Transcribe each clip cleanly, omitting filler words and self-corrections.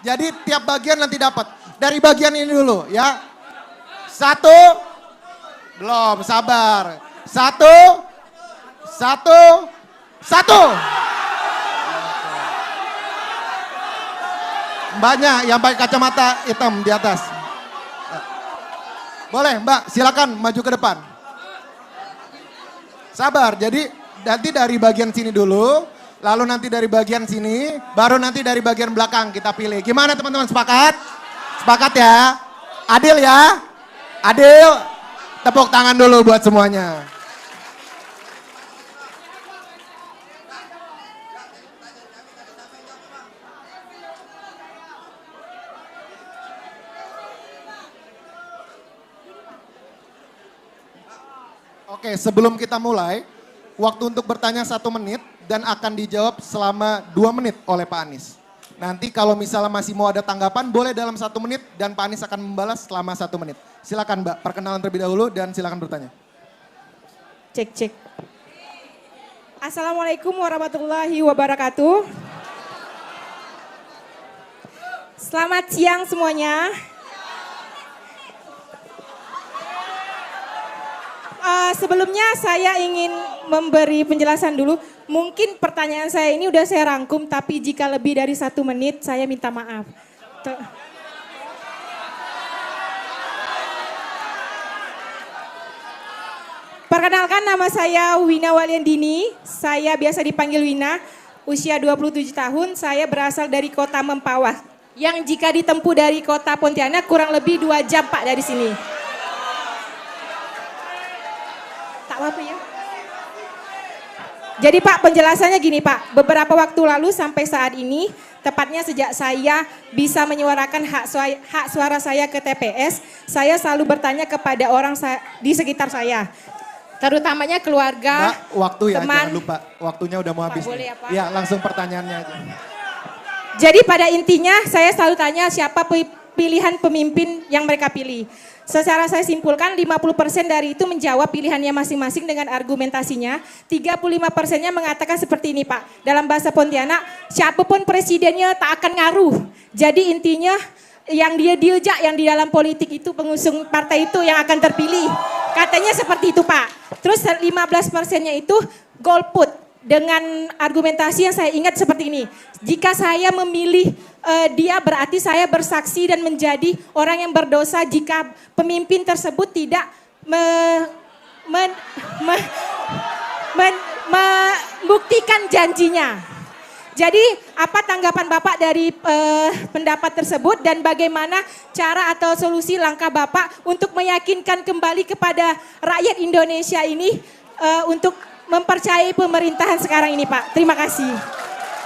Jadi tiap bagian nanti dapat. Dari bagian ini dulu ya. Satu. Belum, sabar. Satu. Satu. Satu. Mbaknya yang pakai kacamata hitam di atas. Boleh Mbak, silakan maju ke depan. Sabar, jadi nanti dari bagian sini dulu, lalu nanti dari bagian sini, baru nanti dari bagian belakang kita pilih. Gimana teman-teman, sepakat? Sepakat ya? Adil ya? Adil? Tepuk tangan dulu buat semuanya. Oke, sebelum kita mulai, waktu untuk bertanya 1 menit dan akan dijawab selama 2 menit oleh Pak Anies. Nanti kalau misalnya masih mau ada tanggapan, boleh dalam 1 menit dan Pak Anies akan membalas selama 1 menit. Silakan Mbak, perkenalan terlebih dahulu dan silakan bertanya. Cek. Assalamualaikum warahmatullahi wabarakatuh. Selamat siang semuanya. Sebelumnya saya ingin memberi penjelasan dulu. Mungkin pertanyaan saya ini udah saya rangkum, tapi jika lebih dari 1 menit saya minta maaf. Perkenalkan, nama saya Wina Waliandini, saya biasa dipanggil Wina, usia 27 tahun, saya berasal dari kota Mempawah. Yang jika ditempuh dari kota Pontianak kurang lebih 2 jam Pak dari sini. Tak apa ya. Jadi Pak, penjelasannya gini Pak, beberapa waktu lalu sampai saat ini, tepatnya sejak saya bisa menyuarakan hak suara saya ke TPS, saya selalu bertanya kepada orang di sekitar saya. Terutamanya keluarga, Mbak, waktu ya, teman. jangan lupa. Waktunya udah mau habis. Boleh ya, Pak? Ya, langsung pertanyaannya aja. Jadi pada intinya saya selalu tanya siapa pilihan pemimpin yang mereka pilih. Secara saya simpulkan 50% dari itu menjawab pilihannya masing-masing dengan argumentasinya. 35%-nya mengatakan seperti ini Pak. Dalam bahasa Pontianak, siapapun presidennya tak akan ngaruh. Jadi intinya yang dia diajak yang di dalam politik itu pengusung partai itu yang akan terpilih. Katanya seperti itu Pak. Terus 15%-nya itu golput. Dengan argumentasi yang saya ingat seperti ini. Jika saya memilih dia berarti saya bersaksi dan menjadi orang yang berdosa jika pemimpin tersebut tidak membuktikan janjinya. Jadi apa tanggapan Bapak dari pendapat tersebut dan bagaimana cara atau solusi langkah Bapak untuk meyakinkan kembali kepada rakyat Indonesia ini untuk mempercayai pemerintahan sekarang ini Pak. Terima kasih.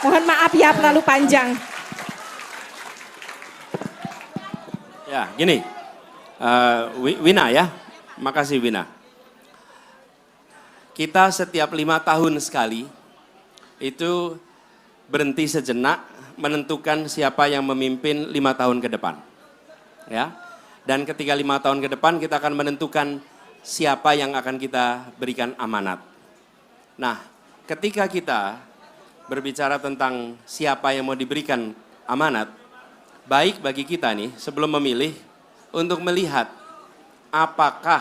Mohon maaf ya terlalu panjang. Ya gini, Wina ya, makasih Wina. Kita setiap 5 tahun sekali itu berhenti sejenak menentukan siapa yang memimpin 5 tahun ke depan. Ya, dan ketika 5 tahun ke depan kita akan menentukan siapa yang akan kita berikan amanat. Nah, ketika kita berbicara tentang siapa yang mau diberikan amanat, baik bagi kita nih sebelum memilih untuk melihat apakah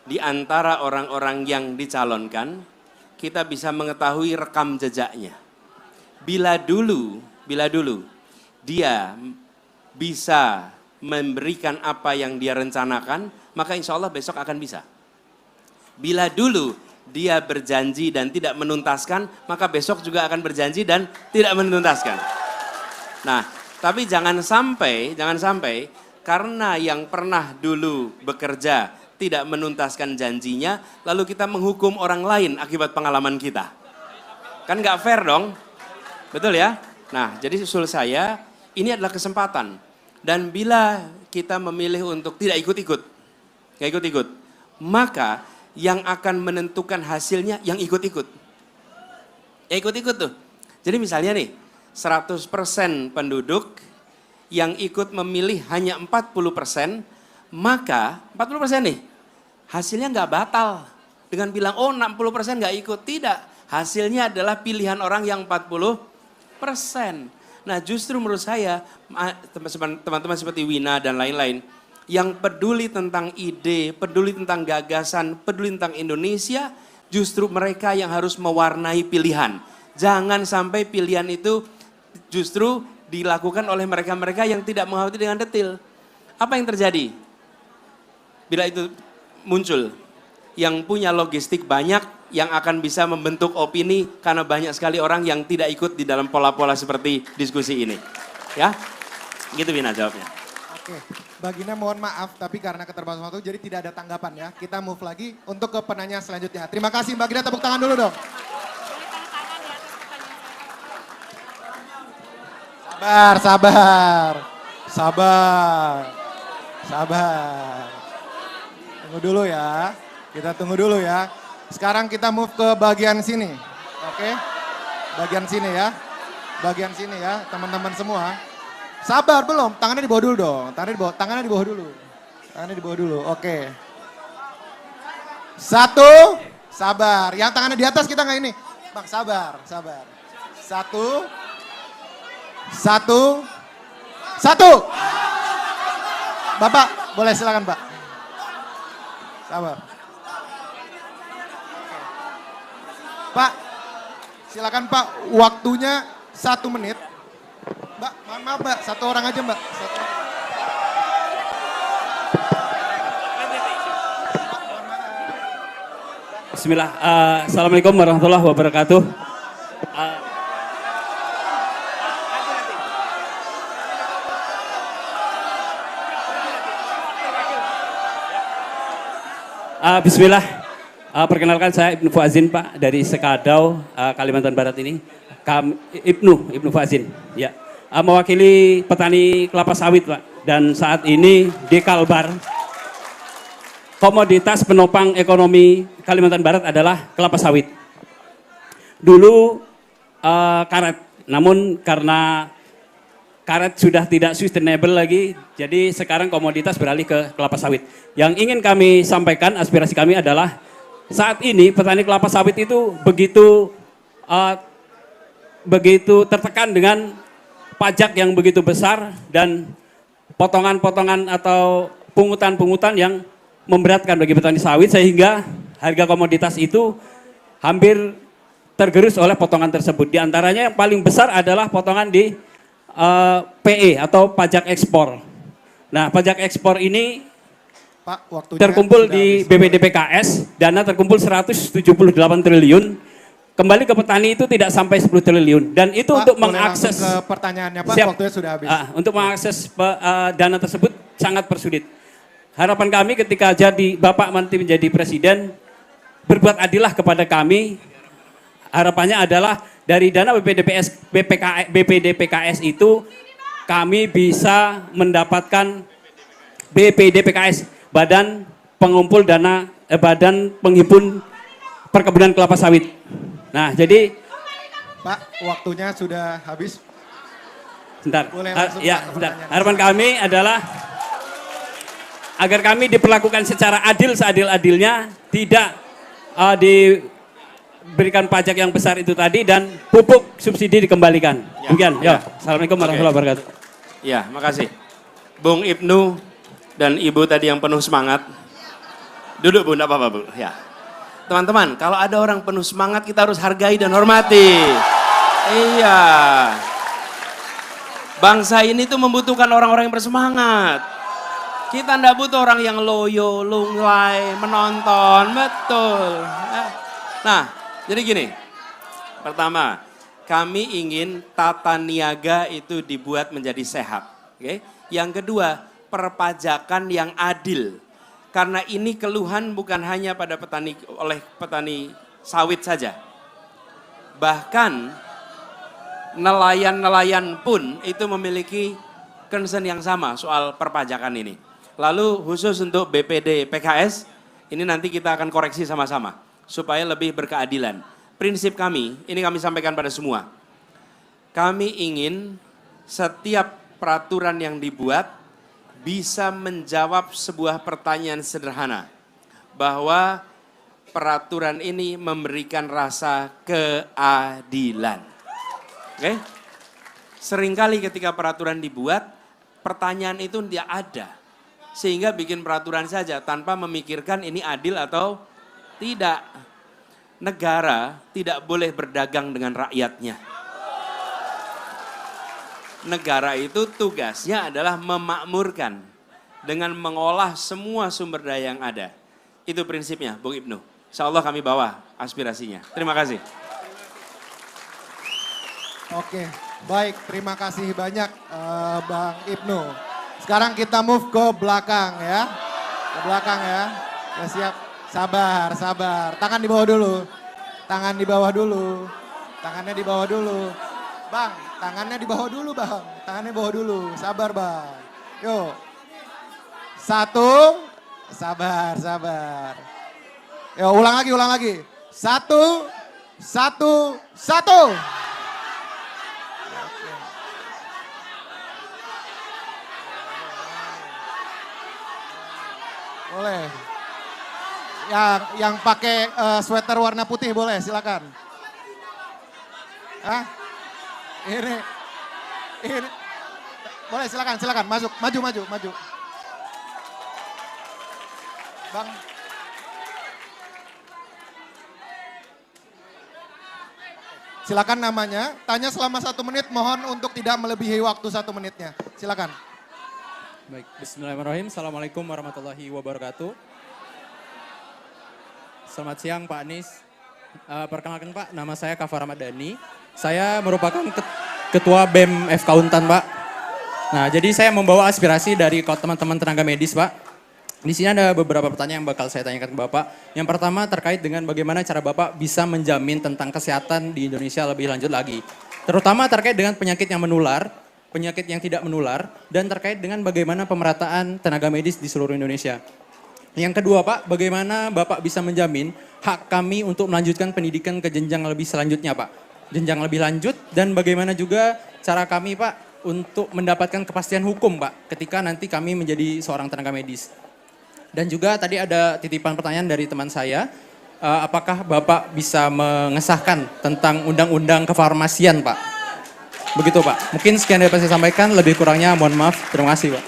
di antara orang-orang yang dicalonkan kita bisa mengetahui rekam jejaknya. Bila dulu dia bisa memberikan apa yang dia rencanakan, maka insya Allah besok akan bisa. Bila dulu dia berjanji dan tidak menuntaskan, maka besok juga akan berjanji dan tidak menuntaskan. Nah, tapi jangan sampai karena yang pernah dulu bekerja tidak menuntaskan janjinya, lalu kita menghukum orang lain akibat pengalaman kita. Kan nggak fair dong, betul ya? Nah, jadi usul saya, ini adalah kesempatan. Dan bila kita memilih untuk tidak ikut-ikut, maka yang akan menentukan hasilnya yang ikut-ikut. Ya ikut-ikut tuh. Jadi misalnya nih, 100% penduduk yang ikut memilih hanya 40%, maka 40% nih, hasilnya nggak batal. Dengan bilang, oh 60% nggak ikut. Tidak, hasilnya adalah pilihan orang yang 40%. Nah justru menurut saya teman-teman seperti Wina dan lain-lain yang peduli tentang ide, peduli tentang gagasan, peduli tentang Indonesia, justru mereka yang harus mewarnai pilihan. Jangan sampai pilihan itu justru dilakukan oleh mereka-mereka yang tidak menghayati dengan detail. Apa yang terjadi? Bila itu muncul, yang punya logistik banyak, yang akan bisa membentuk opini karena banyak sekali orang yang tidak ikut di dalam pola-pola seperti diskusi ini. Ya, gitu Wina jawabnya. Oke, Bagina mohon maaf tapi karena keterbatasan waktu jadi tidak ada tanggapan ya. Kita move lagi untuk ke penanya selanjutnya. Terima kasih Mbak Gina, tepuk tangan dulu dong. Sabar. Tunggu dulu ya, kita tunggu dulu ya. Sekarang kita move ke bagian sini, oke? Bagian sini ya, teman-teman semua. Sabar belum, tangannya di bawah dulu dong, tangannya di bawah dulu, oke. Satu, sabar, yang tangannya di atas kita nggak ini. Bang, sabar. Satu. Bapak, boleh silakan Pak. Sabar. Pak, silakan Pak, waktunya 1 menit. Mbak, mohon maaf Mbak, 1 orang aja Mbak. Bismillah, Assalamualaikum warahmatullahi wabarakatuh. Bismillah, perkenalkan saya Ibnu Fazin Pak dari Sekadau, Kalimantan Barat ini. Ibnu Fazin, ya, mewakili petani kelapa sawit Pak. Dan saat ini di Kalbar, komoditas penopang ekonomi Kalimantan Barat adalah kelapa sawit. Dulu karet, namun karena karet sudah tidak sustainable lagi, jadi sekarang komoditas beralih ke kelapa sawit. Yang ingin kami sampaikan, aspirasi kami adalah saat ini petani kelapa sawit itu begitu tertekan dengan pajak yang begitu besar dan potongan-potongan atau pungutan-pungutan yang memberatkan bagi petani sawit, sehingga harga komoditas itu hampir tergerus oleh potongan tersebut. Di antaranya yang paling besar adalah potongan di PE atau pajak ekspor. Nah, pajak ekspor ini Pak, waktunya terkumpul di BPDPKS, dana terkumpul 178 triliun. Kembali ke petani itu tidak sampai 10 triliun. Dan itu Pak, untuk boleh mengakses langsung ke pertanyaannya Pak, Siap. waktunya sudah habis. Untuk mengakses dana tersebut sangat persulit. Harapan kami ketika jadi Bapak nanti menjadi presiden, berbuat adillah kepada kami. Harapannya adalah dari dana BPDPKS itu kami bisa mendapatkan BPDPKS, Badan Pengumpul Dana, Badan Penghimpun Perkebunan Kelapa Sawit. Nah, jadi Pak, waktunya sudah habis. sebentar. Boleh langsung, Ya, Pak, sebentar. pertanyaan. Harapan kami adalah agar kami diperlakukan secara adil seadil-adilnya, tidak diberikan pajak yang besar itu tadi, dan pupuk subsidi dikembalikan. Ya, Demikian. ya. Assalamualaikum warahmatullahi wabarakatuh. Ya, makasih. Bung Ibnu dan Ibu tadi yang penuh semangat. Duduk Bu, enggak apa-apa Bu. Ya. Teman-teman, kalau ada orang penuh semangat kita harus hargai dan hormati. Iya. Bangsa ini tuh membutuhkan orang-orang yang bersemangat. Kita enggak butuh orang yang loyo, lunglai, menonton, betul. Nah, jadi gini. Pertama, kami ingin tata niaga itu dibuat menjadi sehat. Oke? Yang kedua, perpajakan yang adil. Karena ini keluhan bukan hanya pada oleh petani sawit saja. Bahkan nelayan-nelayan pun itu memiliki concern yang sama soal perpajakan ini. Lalu khusus untuk BPD PKS, ini nanti kita akan koreksi sama-sama supaya lebih berkeadilan. Prinsip kami, ini kami sampaikan pada semua. Kami ingin setiap peraturan yang dibuat bisa menjawab sebuah pertanyaan sederhana. Bahwa peraturan ini memberikan rasa keadilan. Oke? Seringkali ketika peraturan dibuat, pertanyaan itu tidak ada. Sehingga bikin peraturan saja tanpa memikirkan ini adil atau tidak. Negara tidak boleh berdagang dengan rakyatnya. Negara itu tugasnya adalah memakmurkan dengan mengolah semua sumber daya yang ada. Itu prinsipnya, Bung Ibnu. Insya Allah kami bawa aspirasinya. Terima kasih. Oke, baik. Terima kasih banyak Bang Ibnu. Sekarang kita move ke belakang ya. Ke belakang ya. Ya siap. Sabar, sabar. Tangan di bawah dulu. Tangan di bawah dulu. Tangannya di bawah dulu. Bang, tangannya di bawah dulu bang. Tangannya di bawah dulu. Sabar bang. Yuk. 1. Sabar, sabar. Yuk ulang lagi, ulang lagi. 1, 1, 1. Boleh. Yang pakai sweater warna putih boleh, silakan. Hah? Ini. Boleh, silakan, silakan. Masuk, maju. Bang. Silakan namanya, tanya selama 1 menit, mohon untuk tidak melebihi waktu 1 menitnya. Silakan. Baik, bismillahirrahmanirrahim. Assalamualaikum warahmatullahi wabarakatuh. Selamat siang Pak Anies. Perkenalkan Pak, nama saya Kafar Ramadhani. Saya merupakan Ketua BEM F-Kauntan Pak. Nah, jadi saya membawa aspirasi dari teman-teman tenaga medis Pak. Di sini ada beberapa pertanyaan yang bakal saya tanyakan ke Bapak. Yang pertama terkait dengan bagaimana cara Bapak bisa menjamin tentang kesehatan di Indonesia lebih lanjut lagi. Terutama terkait dengan penyakit yang menular, penyakit yang tidak menular, dan terkait dengan bagaimana pemerataan tenaga medis di seluruh Indonesia. Yang kedua Pak, bagaimana Bapak bisa menjamin hak kami untuk melanjutkan pendidikan ke jenjang lebih selanjutnya Pak. Jenjang lebih lanjut dan bagaimana juga cara kami Pak untuk mendapatkan kepastian hukum Pak ketika nanti kami menjadi seorang tenaga medis. Dan juga tadi ada titipan pertanyaan dari teman saya, apakah Bapak bisa mengesahkan tentang undang-undang kefarmasian Pak? Begitu Pak. Mungkin sekian dari saya sampaikan, lebih kurangnya mohon maaf. Terima kasih Pak.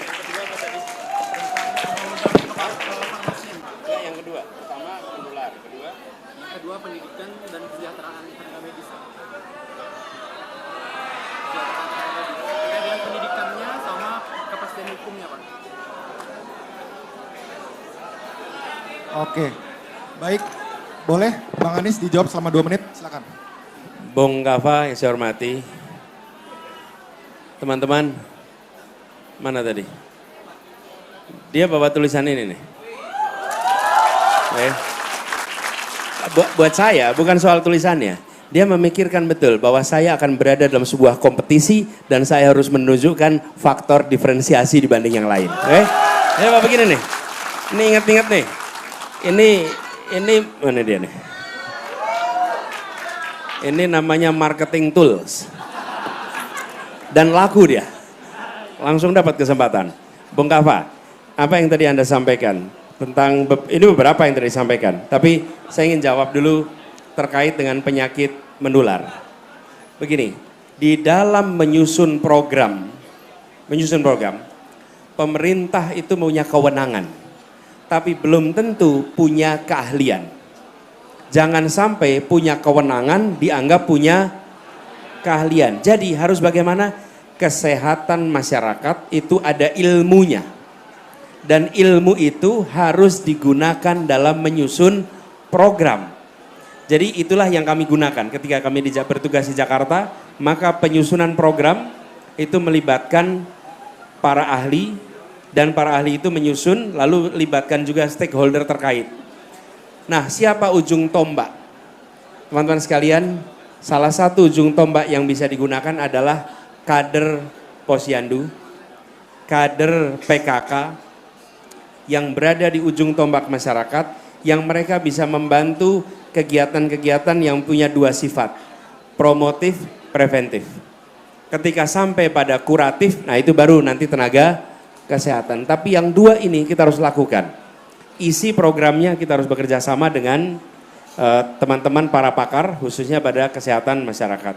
Yang kedua, pertama menular. Kedua pendidikan dan kesejahteraan tenaga medis. Dengan pendidikannya sama kepastian hukumnya Pak. Oke, baik. Boleh Bang Anies dijawab selama 2 menit, silakan. Bung Kafa yang saya hormati. Teman-teman, mana tadi? Dia bawa tulisan ini nih. Buat saya, bukan soal tulisannya. Dia memikirkan betul bahwa saya akan berada dalam sebuah kompetisi dan saya harus menunjukkan faktor diferensiasi dibanding yang lain. Oke? Ya Pak begini nih. Ini ingat-ingat nih. Ini mana dia nih? Ini namanya marketing tools. Dan laku dia. Langsung dapat kesempatan. Bung Kafa, apa yang tadi Anda sampaikan? Ini beberapa yang tadi disampaikan. Tapi saya ingin jawab dulu terkait dengan penyakit menular. Begini, di dalam menyusun program, pemerintah itu punya kewenangan. Tapi belum tentu punya keahlian. Jangan sampai punya kewenangan dianggap punya keahlian. Jadi harus bagaimana? Kesehatan masyarakat itu ada ilmunya. Dan ilmu itu harus digunakan dalam menyusun program. Jadi itulah yang kami gunakan ketika kami bertugas di Jakarta. Maka penyusunan program itu melibatkan para ahli. Dan para ahli itu menyusun lalu libatkan juga stakeholder terkait. Nah, siapa ujung tombak? Teman-teman sekalian, salah satu ujung tombak yang bisa digunakan adalah kader Posyandu, kader PKK yang berada di ujung tombak masyarakat, yang mereka bisa membantu kegiatan-kegiatan yang punya 2 sifat, promotif, preventif. Ketika sampai pada kuratif, nah itu baru nanti tenaga kesehatan. Tapi yang 2 ini kita harus lakukan. Isi programnya kita harus bekerja sama dengan teman-teman para pakar khususnya pada kesehatan masyarakat.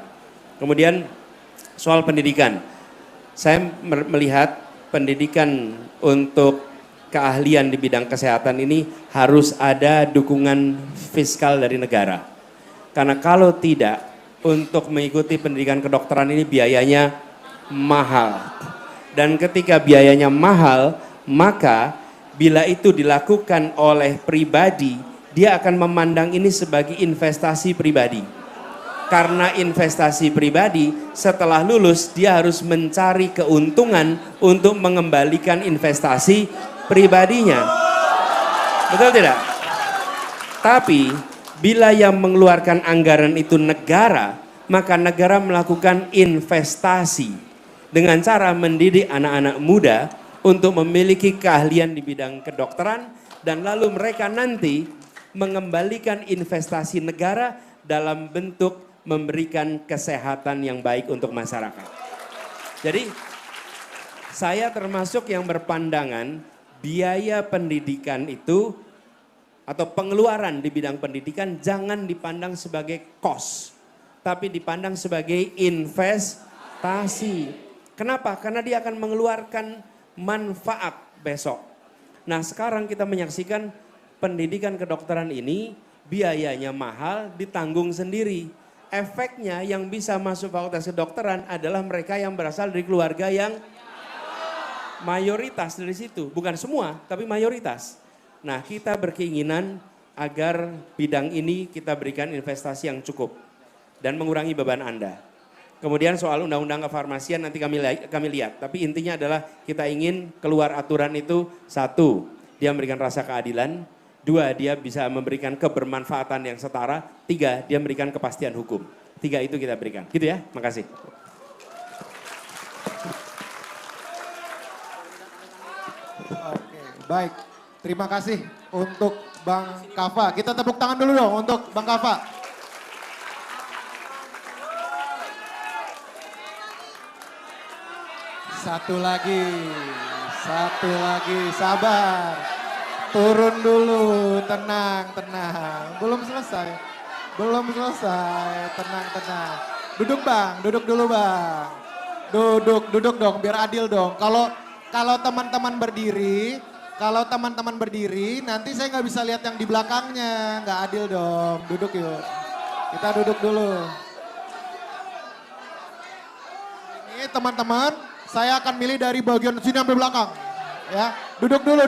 Kemudian Soal pendidikan, saya melihat pendidikan untuk keahlian di bidang kesehatan ini harus ada dukungan fiskal dari negara. Karena kalau tidak, untuk mengikuti pendidikan kedokteran ini biayanya mahal. Dan ketika biayanya mahal, maka bila itu dilakukan oleh pribadi, dia akan memandang ini sebagai investasi pribadi. Karena investasi pribadi, setelah lulus dia harus mencari keuntungan untuk mengembalikan investasi pribadinya. Betul tidak? Tapi bila yang mengeluarkan anggaran itu negara, maka negara melakukan investasi dengan cara mendidik anak-anak muda untuk memiliki keahlian di bidang kedokteran, dan lalu mereka nanti mengembalikan investasi negara dalam bentuk memberikan kesehatan yang baik untuk masyarakat. Jadi saya termasuk yang berpandangan biaya pendidikan itu atau pengeluaran di bidang pendidikan jangan dipandang sebagai cost, tapi dipandang sebagai investasi. Kenapa? Karena dia akan mengeluarkan manfaat besok. Nah, sekarang kita menyaksikan pendidikan kedokteran ini biayanya mahal, ditanggung sendiri. Efeknya yang bisa masuk fakultas kedokteran adalah mereka yang berasal dari keluarga yang mayoritas dari situ. Bukan semua, tapi mayoritas. Nah, kita berkeinginan agar bidang ini kita berikan investasi yang cukup dan mengurangi beban Anda. Kemudian soal undang-undang kefarmasian nanti kami lihat. Tapi intinya adalah kita ingin keluar aturan itu, satu, dia memberikan rasa keadilan. Dua, dia bisa memberikan kebermanfaatan yang setara. Tiga, dia memberikan kepastian hukum. Tiga itu kita berikan. Gitu ya, makasih. Oke, baik. Terima kasih untuk Bang Kava. Kita tepuk tangan dulu dong untuk Bang Kava. Satu lagi, sabar. Turun dulu, tenang. Belum selesai, tenang. Duduk Bang, duduk dulu Bang. Duduk dong, biar adil dong. Kalau teman-teman berdiri, nanti saya nggak bisa lihat yang di belakangnya, nggak adil dong. Duduk yuk, kita duduk dulu. Ini teman-teman, saya akan milih dari bagian sini sampai belakang. Ya, duduk dulu,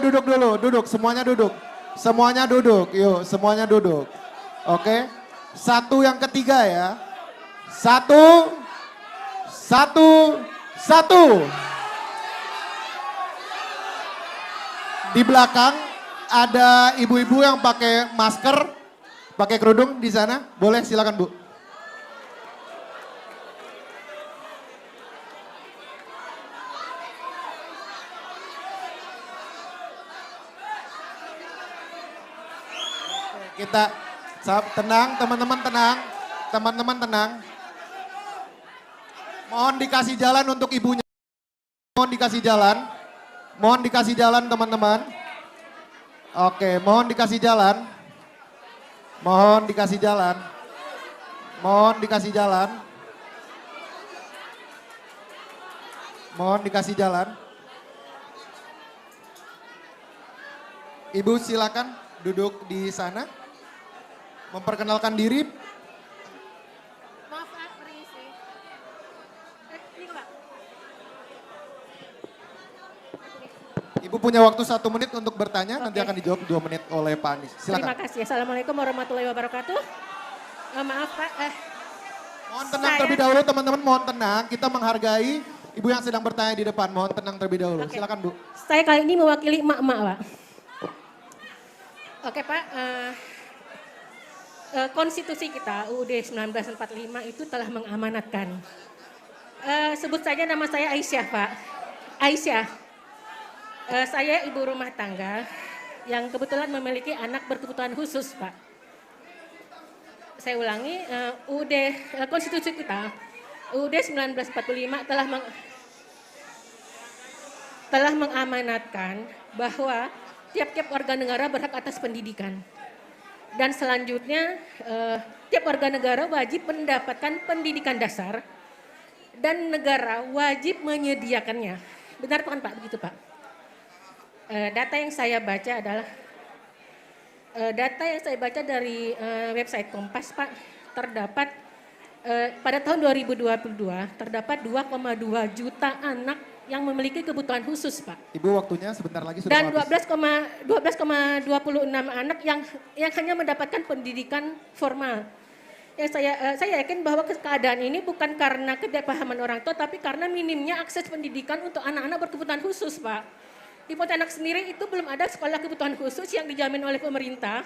semuanya duduk, yuk semuanya duduk. Oke, satu yang ketiga ya, satu. Di belakang ada ibu-ibu yang pakai masker, pakai kerudung di sana, boleh silakan Bu. Kita tenang, teman-teman tenang. Mohon dikasih jalan untuk ibunya. Mohon dikasih jalan teman-teman. Oke, mohon dikasih jalan. Ibu silakan duduk di sana. Memperkenalkan diri. Maaf, permisi. Ini Pak. Ibu punya waktu 1 menit untuk bertanya, nanti akan dijawab 2 menit oleh Pak Anies. Silakan. Terima kasih. Assalamualaikum warahmatullahi wabarakatuh. Maaf Pak. Mohon tenang terlebih dahulu teman-teman, mohon tenang. Kita menghargai ibu yang sedang bertanya di depan. Mohon tenang terlebih dahulu. Oke. Silakan Bu. Saya kali ini mewakili emak-emak Pak. Oke Pak. Konstitusi kita UUD 1945 itu telah mengamanatkan. Sebut saja nama saya Aisyah Pak. Aisyah. Saya ibu rumah tangga yang kebetulan memiliki anak berkebutuhan khusus Pak. Saya ulangi, konstitusi kita UUD 1945 telah mengamanatkan bahwa tiap-tiap warga negara berhak atas pendidikan. Dan selanjutnya tiap warga negara wajib mendapatkan pendidikan dasar dan negara wajib menyediakannya. Benar bukan Pak? Begitu Pak. Data yang saya baca adalah dari website Kompas Pak, terdapat pada tahun 2022 terdapat 2,2 juta anak yang memiliki kebutuhan khusus Pak. Ibu waktunya sebentar lagi sudah Dan habis. 12,26 anak yang hanya mendapatkan pendidikan formal. Ya saya yakin bahwa keadaan ini bukan karena ketidakpahaman orang tua, tapi karena minimnya akses pendidikan untuk anak-anak berkebutuhan khusus, Pak. Di Pontianak sendiri itu belum ada sekolah kebutuhan khusus yang dijamin oleh pemerintah.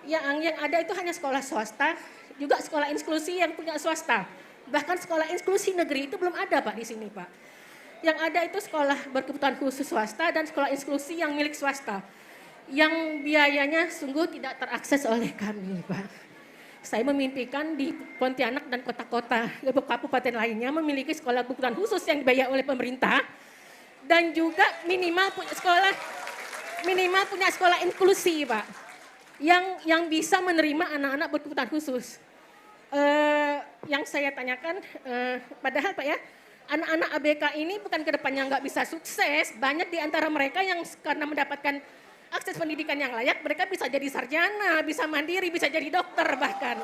Yang ada itu hanya sekolah swasta, juga sekolah inklusi yang punya swasta. Bahkan sekolah inklusi negeri itu belum ada, Pak, di sini, Pak. Yang ada itu sekolah berkebutuhan khusus swasta dan sekolah inklusi yang milik swasta. Yang biayanya sungguh tidak terakses oleh kami, Pak. Saya memimpikan di Pontianak dan kota-kota kabupaten lainnya memiliki sekolah kebutuhan khusus yang dibayar oleh pemerintah dan juga minimal punya sekolah inklusi, Pak, yang bisa menerima anak-anak berkebutuhan khusus. Yang saya tanyakan, padahal Pak ya, anak-anak ABK ini bukan kedepannya nggak bisa sukses, banyak di antara mereka yang karena mendapatkan akses pendidikan yang layak, mereka bisa jadi sarjana, bisa mandiri, bisa jadi dokter bahkan.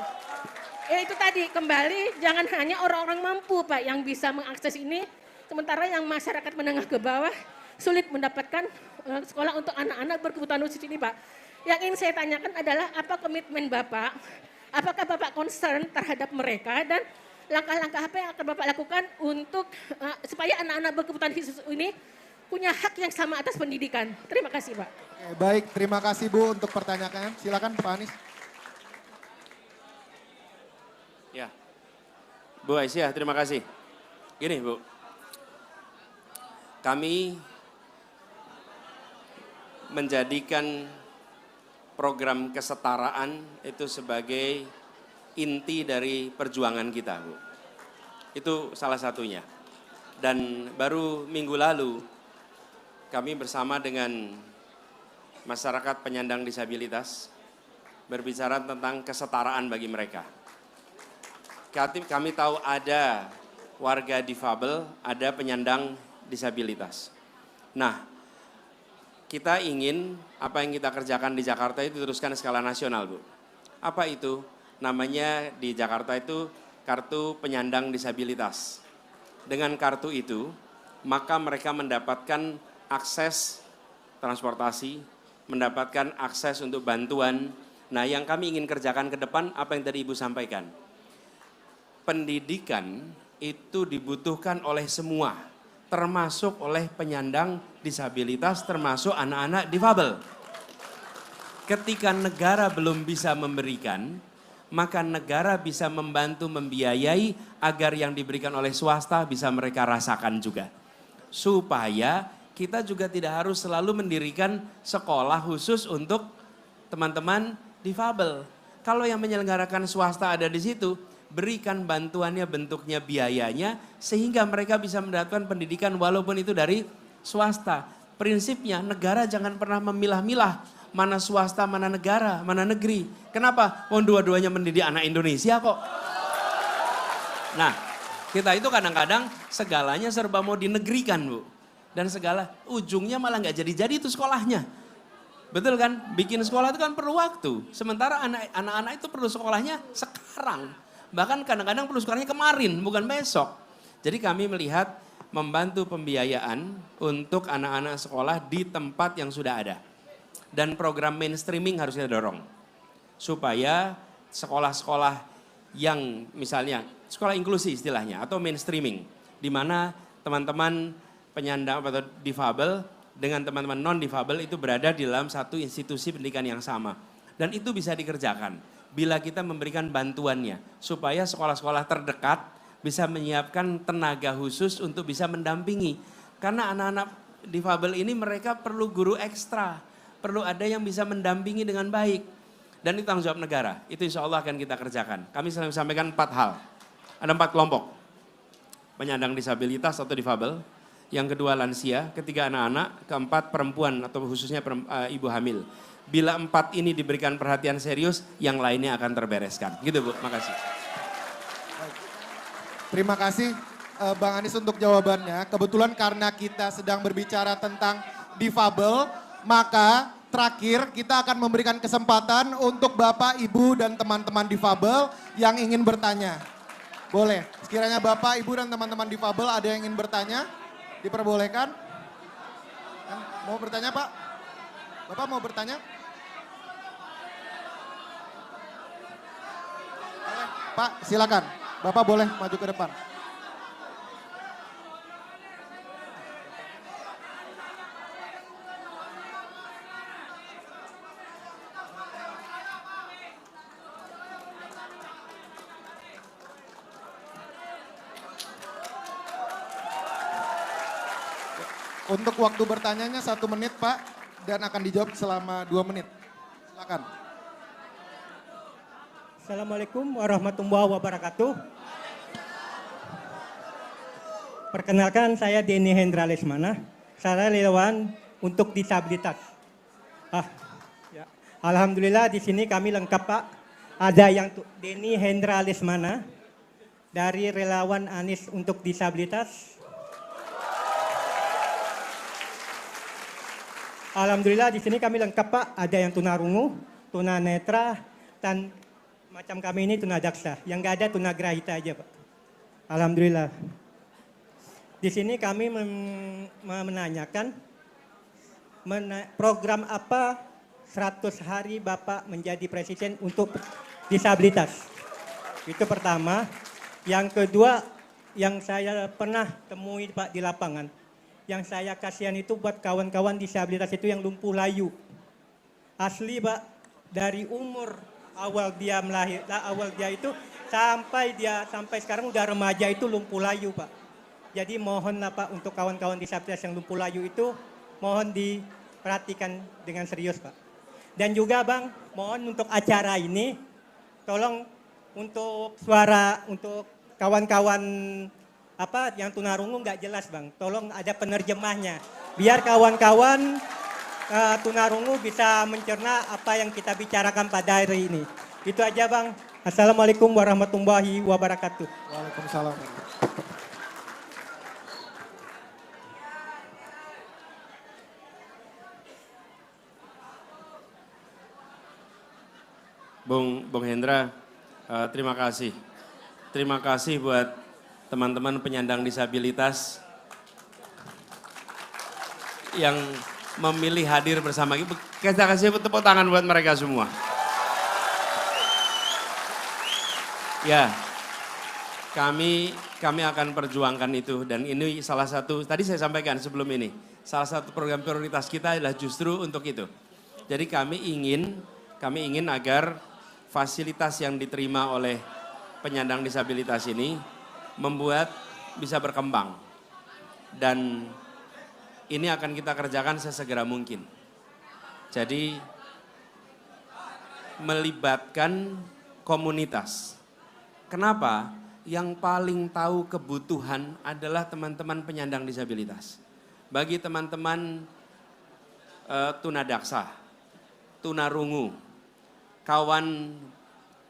Ya itu tadi, kembali jangan hanya orang-orang mampu Pak yang bisa mengakses ini, sementara yang masyarakat menengah ke bawah sulit mendapatkan sekolah untuk anak-anak berkebutuhan khusus ini Pak. Yang ingin saya tanyakan adalah apa komitmen Bapak, apakah Bapak concern terhadap mereka dan langkah-langkah apa yang akan Bapak lakukan untuk supaya anak-anak berkebutuhan khusus ini punya hak yang sama atas pendidikan. Terima kasih Pak. Oke, baik, terima kasih Bu untuk pertanyaannya. Silakan Pak Anies. Ya, Bu Aisyah, terima kasih. Gini Bu, kami menjadikan program kesetaraan itu sebagai inti dari perjuangan kita, Bu. Itu salah satunya. Dan baru minggu lalu kami bersama dengan masyarakat penyandang disabilitas berbicara tentang kesetaraan bagi mereka. Kami tahu ada warga difabel, ada penyandang disabilitas. Nah, kita ingin apa yang kita kerjakan di Jakarta itu diteruskan skala nasional, Bu. Apa itu? Namanya di Jakarta itu kartu penyandang disabilitas. Dengan kartu itu, maka mereka mendapatkan akses transportasi, mendapatkan akses untuk bantuan. Nah, yang kami ingin kerjakan ke depan, apa yang tadi Ibu sampaikan. Pendidikan itu dibutuhkan oleh semua, termasuk oleh penyandang disabilitas, termasuk anak-anak difabel. Ketika negara belum bisa memberikan, maka negara bisa membantu membiayai agar yang diberikan oleh swasta bisa mereka rasakan juga. Supaya kita juga tidak harus selalu mendirikan sekolah khusus untuk teman-teman difabel. Kalau yang menyelenggarakan swasta ada di situ, berikan bantuannya, bentuknya, biayanya, sehingga mereka bisa mendapatkan pendidikan walaupun itu dari swasta. Prinsipnya negara jangan pernah memilah-milah mana swasta, mana negara, mana negeri. Kenapa? Dua-duanya mendidik anak Indonesia kok. Nah, kita itu kadang-kadang segalanya serba mau dinegrikan, Bu. Dan segala ujungnya malah nggak jadi-jadi itu sekolahnya. Betul kan? Bikin sekolah itu kan perlu waktu. Sementara anak-anak itu perlu sekolahnya sekarang. Bahkan kadang-kadang perlu sekolahnya kemarin, bukan besok. Jadi kami melihat membantu pembiayaan untuk anak-anak sekolah di tempat yang sudah ada. Dan program mainstreaming harus kita dorong. Supaya sekolah-sekolah yang misalnya sekolah inklusi istilahnya atau mainstreaming. Di mana teman-teman penyandang atau difabel dengan teman-teman non-difabel itu berada di dalam satu institusi pendidikan yang sama. Dan itu bisa dikerjakan bila kita memberikan bantuannya. Supaya sekolah-sekolah terdekat bisa menyiapkan tenaga khusus untuk bisa mendampingi. Karena anak-anak difabel ini mereka perlu guru ekstra. Perlu ada yang bisa mendampingi dengan baik. Dan itu tanggung jawab negara. Itu insya Allah akan kita kerjakan. Kami selalu sampaikan 4 hal. Ada 4 kelompok. Penyandang disabilitas atau difabel. Yang kedua lansia, ketiga anak-anak, keempat perempuan atau khususnya ibu hamil. Bila 4 ini diberikan perhatian serius, yang lainnya akan terbereskan. Gitu Bu, makasih. Terima kasih. Bang Anies untuk jawabannya. Kebetulan karena kita sedang berbicara tentang difabel, maka terakhir kita akan memberikan kesempatan untuk Bapak, Ibu, dan teman-teman difabel yang ingin bertanya. Boleh, sekiranya Bapak, Ibu, dan teman-teman difabel ada yang ingin bertanya, diperbolehkan. Mau bertanya Pak? Bapak mau bertanya? Pak, silakan. Bapak boleh maju ke depan. Untuk waktu bertanyanya 1 menit Pak, dan akan dijawab selama 2 menit. Silakan. Assalamualaikum warahmatullahi wabarakatuh. Perkenalkan saya Denny Hendra Lesmana, saya relawan untuk disabilitas. Ya. Alhamdulillah di sini kami lengkap Pak. Ada yang Denny Hendra Lesmana dari relawan Anies untuk disabilitas. Alhamdulillah di sini kami lengkap Pak. Ada yang tunarungu, tunanetra, dan macam kami ini tunadaksa. Yang nggak ada tunagrahita aja Pak. Alhamdulillah. Di sini kami menanyakan program apa 100 hari Bapak menjadi presiden untuk disabilitas. Itu pertama. Yang kedua yang saya pernah temui Pak di lapangan. Yang saya kasihan itu buat kawan-kawan disabilitas itu yang lumpuh layu. Asli Pak, dari umur awal dia itu sampai sekarang udah remaja itu lumpuh layu Pak. Jadi mohonlah Pak untuk kawan-kawan disabilitas yang lumpuh layu itu mohon diperhatikan dengan serius Pak. Dan juga Bang, mohon untuk acara ini tolong untuk suara untuk kawan-kawan yang tunarungu nggak jelas Bang. Tolong ada penerjemahnya. Biar kawan-kawan tunarungu bisa mencerna apa yang kita bicarakan pada hari ini. Itu aja Bang. Assalamualaikum warahmatullahi wabarakatuh. Waalaikumsalam. Bung Hendra, terima kasih. Terima kasih buat teman-teman penyandang disabilitas yang memilih hadir bersama kita. Kita kasih tepuk tangan buat mereka semua. Ya, kami akan perjuangkan itu dan ini salah satu, tadi saya sampaikan sebelum ini, salah satu program prioritas kita adalah justru untuk itu. Jadi kami ingin agar fasilitas yang diterima oleh penyandang disabilitas ini membuat bisa berkembang. Dan ini akan kita kerjakan sesegera mungkin. Jadi melibatkan komunitas. Kenapa? Yang paling tahu kebutuhan adalah teman-teman penyandang disabilitas. Bagi teman-teman tunadaksa, tunarungu,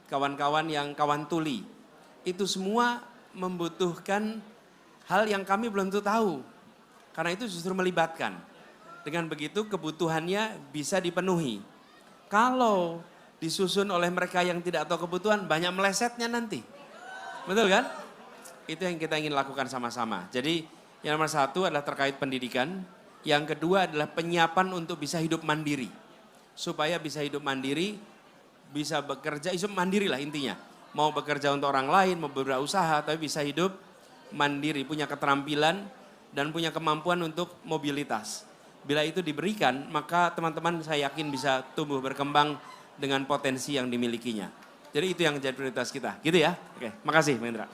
kawan-kawan yang kawan tuli, itu semua membutuhkan hal yang kami belum tahu. Karena itu justru melibatkan. Dengan begitu kebutuhannya bisa dipenuhi. Kalau disusun oleh mereka yang tidak tahu kebutuhan, banyak melesetnya nanti. Betul kan? Itu yang kita ingin lakukan sama-sama. Jadi yang nomor 1 adalah terkait pendidikan. Yang kedua adalah penyiapan untuk bisa hidup mandiri. Supaya bisa hidup mandiri, bisa bekerja, hidup mandiri lah intinya. Mau bekerja untuk orang lain, mau berusaha, tapi bisa hidup mandiri, punya keterampilan dan punya kemampuan untuk mobilitas. Bila itu diberikan, maka teman-teman saya yakin bisa tumbuh berkembang dengan potensi yang dimilikinya. Jadi itu yang jadi prioritas kita, gitu ya. Oke, makasih Mendra.